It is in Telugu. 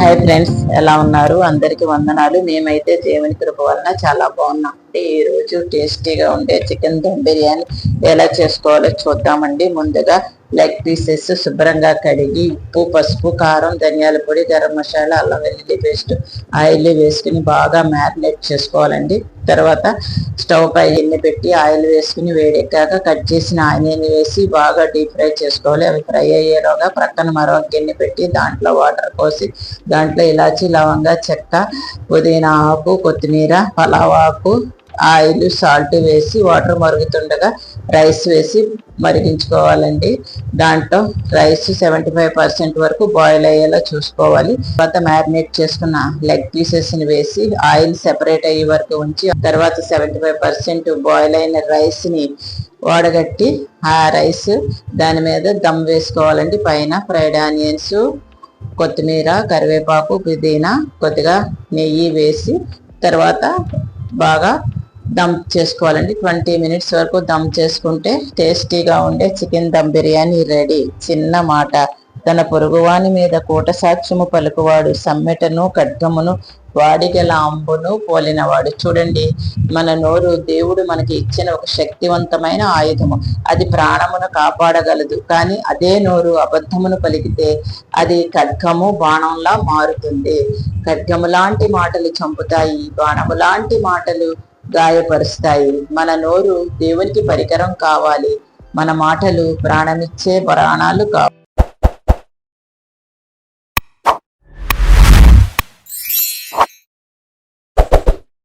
హాయ్ ఫ్రెండ్స్, ఎలా ఉన్నారు? అందరికి వందనాలు. మేమైతే దేవుని కృప వలన చాలా బాగున్నామండి. ఈ రోజు టేస్టీగా ఉండే చికెన్ దమ్ బిర్యానీ ఎలా చేసుకోవాలో చూద్దామండి. ముందుగా లెగ్ పీసెస్ శుభ్రంగా కడిగి ఉప్పు, పసుపు, కారం, ధనియాల పొడి, గరం మసాలా, అల్లం వెల్లుల్లి పేస్ట్, ఆయిల్ వేసుకుని బాగా మ్యారినేట్ చేసుకోవాలండి. తర్వాత స్టవ్ పై గిన్నె పెట్టి ఆయిల్ వేసుకుని వేడెక్కాక కట్ చేసిన ఆనియన్ వేసి బాగా డీప్ ఫ్రై చేసుకోవాలి. అవి ఫ్రై అయ్యేలోగా ప్రక్కన మరో గిన్నె పెట్టి దాంట్లో వాటర్ పోసి దాంట్లో ఇలాచి, లవంగా, చెక్క, పుదీనా ఆకు, కొత్తిమీర, పలావ్ ఆకు, ఆయిల్, సాల్ట్ వేసి వాటర్ మరుగుతుండగా రైస్ వేసి మరిగించుకోవాలండి. దాంట్లో రైస్ 75% వరకు బాయిల్ అయ్యేలా చూసుకోవాలి. తర్వాత మ్యారినేట్ చేసుకున్న లెగ్ పీసెస్ ని వేసి ఆయిల్ సెపరేట్ అయ్యే వరకు ఉంచి తర్వాత 75% బాయిల్ అయిన రైస్ ని వడగట్టి ఆ రైస్ దాని మీద దమ్ వేసుకోవాలండి. పైన ఫ్రైడ్ ఆనియన్స్, కొత్తిమీర, కరివేపాకు, పుదీనా, కొద్దిగా నెయ్యి వేసి తర్వాత బాగా దమ్ చేసుకోవాలండి. 20 మినిట్స్ వరకు దమ్ చేసుకుంటే టేస్టీగా ఉండే చికెన్ దమ్ బిర్యానీ రెడీ. చిన్న మాట, తన పొరుగువాని మీద కూట సాక్ష్యము పలుకువాడు, సమ్మెటను ఖడ్గమును వాడిగల అంబును పోలినవాడు. చూడండి, మన నోరు దేవుడు మనకి ఇచ్చిన ఒక శక్తివంతమైన ఆయుధము. అది ప్రాణమును కాపాడగలదు. కానీ అదే నోరు అబద్ధమును పలికితే అది ఖడ్గము, బాణంలా మారుతుంది. ఖడ్గము లాంటి మాటలు చంపుతాయి, బాణము లాంటి మాటలు గాయపరుస్తాయి. మన నోరు దేవునికి పరికరం కావాలి. మన మాటలు ప్రాణమిచ్చే ప్రాణాలు కావాలి.